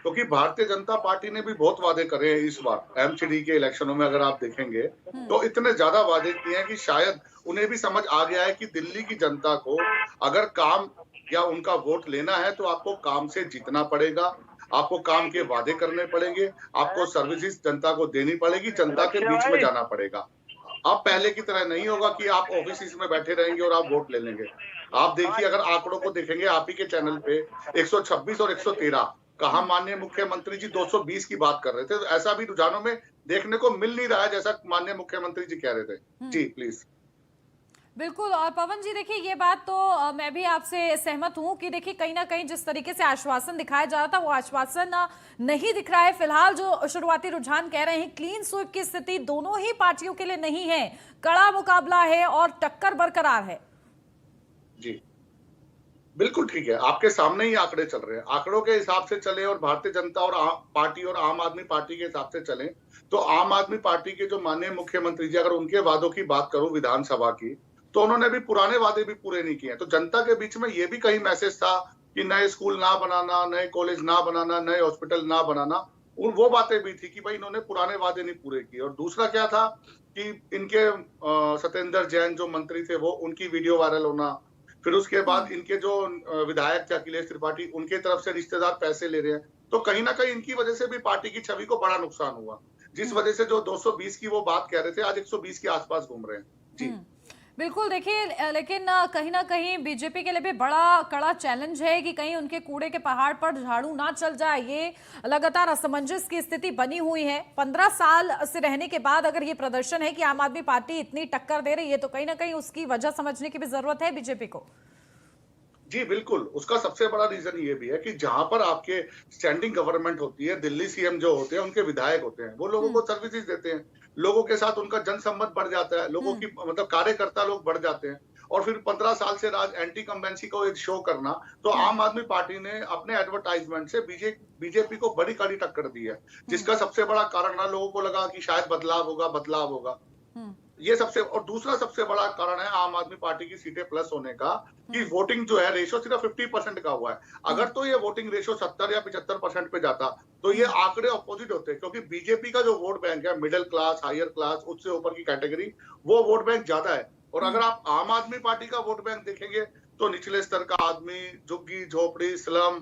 क्योंकि भारतीय जनता पार्टी ने भी बहुत वादे करे हैं इस बार एमसीडी के इलेक्शनों में। अगर आप देखेंगे तो इतने ज्यादा वादे किए हैं कि शायद उन्हें भी समझ आ गया है कि दिल्ली की जनता को अगर काम या उनका वोट लेना है तो आपको काम से जीतना पड़ेगा, आपको काम के वादे करने पड़ेंगे, आपको सर्विसेज जनता को देनी पड़ेगी, जनता के बीच में जाना पड़ेगा। अब पहले की तरह नहीं होगा कि आप ऑफिस में बैठे रहेंगे और आप वोट ले लेंगे। आप देखिए, अगर आंकड़ों को देखेंगे आप ही के चैनल पे 126 और 113 कहा माननीय मुख्यमंत्री जी 220 की बात कर रहे थे। तो ऐसा भी रुझानों में देखने को मिल नहीं रहा है जैसा माननीय मुख्यमंत्री जी कह रहे थे। जी प्लीज। बिल्कुल। और पवन जी देखिए, ये बात तो मैं भी आपसे सहमत हूं कि देखिए कहीं ना कहीं जिस तरीके से आश्वासन दिखाया जा रहा था वो आश्वासन नहीं दिख रहा है। फिलहाल जो शुरुआती रुझान कह रहे हैं क्लीन स्वीप की स्थिति दोनों ही पार्टियों के लिए नहीं है, कड़ा मुकाबला है और टक्कर बरकरार है। जी बिल्कुल ठीक है, आपके सामने ही आंकड़े चल रहे हैं। आंकड़ों के हिसाब से चले और भारतीय जनता और पार्टी और आम आदमी पार्टी के हिसाब से चले तो आम आदमी पार्टी के जो माननीय मुख्यमंत्री जी, अगर उनके वादों की बात करूं विधानसभा की, तो उन्होंने भी पुराने वादे भी पूरे नहीं किए। तो जनता के बीच में ये भी कहीं मैसेज था कि नए स्कूल ना बनाना, नए कॉलेज ना बनाना, नए हॉस्पिटल ना बनाना, वो बातें भी थी कि भाई इन्होंने पुराने वादे नहीं पूरे किए। और दूसरा क्या था कि इनके सत्येंद्र जैन जो मंत्री थे वो उनकी वीडियो वायरल होना, फिर उसके बाद इनके जो विधायक थे अखिलेश त्रिपाठी, उनके तरफ से रिश्तेदार पैसे ले रहे हैं। तो कहीं ना कहीं इनकी वजह से भी पार्टी की छवि को बड़ा नुकसान हुआ, जिस वजह से जो 220 की वो बात कह रहे थे आज 120 के आसपास घूम रहे हैं। जी बिल्कुल। देखिए लेकिन कहीं ना कहीं बीजेपी के लिए भी बड़ा कड़ा चैलेंज है कि कहीं उनके कूड़े के पहाड़ पर झाड़ू ना चल जाए। ये लगातार असमंजस की स्थिति बनी हुई है। 15 साल से रहने के बाद अगर ये प्रदर्शन है कि आम आदमी पार्टी इतनी टक्कर दे रही है तो कहीं ना कहीं उसकी वजह समझने की भी जरूरत है बीजेपी को। जी बिल्कुल, उसका सबसे बड़ा रीजन ये भी है कि जहां पर आपके स्टैंडिंग गवर्नमेंट होती है, दिल्ली सीएम जो होते हैं उनके विधायक होते हैं, वो लोगों को सर्विसेज देते हैं, लोगों के साथ उनका जनसंबंध बढ़ जाता है, लोगों की मतलब कार्यकर्ता लोग बढ़ जाते हैं। और फिर 15 साल से राज एंटी कंबेंसी को एक शो करना, तो आम आदमी पार्टी ने अपने एडवर्टाइजमेंट से बीजेपी को बड़ी कड़ी टक्कर दी है, जिसका सबसे बड़ा कारण ना लोगों को लगा कि शायद बदलाव होगा। ये सबसे, और दूसरा सबसे बड़ा कारण है आम आदमी पार्टी की सीटें प्लस होने का कि वोटिंग जो है रेशो सिर्फ 50% का हुआ है। अगर तो ये वोटिंग रेशो 70 या 75% पे जाता तो ये आंकड़े ऑपोजिट होते, क्योंकि बीजेपी का जो वोट बैंक है मिडिल क्लास, हायर क्लास, उससे ऊपर की कैटेगरी, वो वोट बैंक ज्यादा है। और अगर आप आम आदमी पार्टी का वोट बैंक देखेंगे तो निचले स्तर का आदमी, झुग्गी झोपड़ी, स्लम,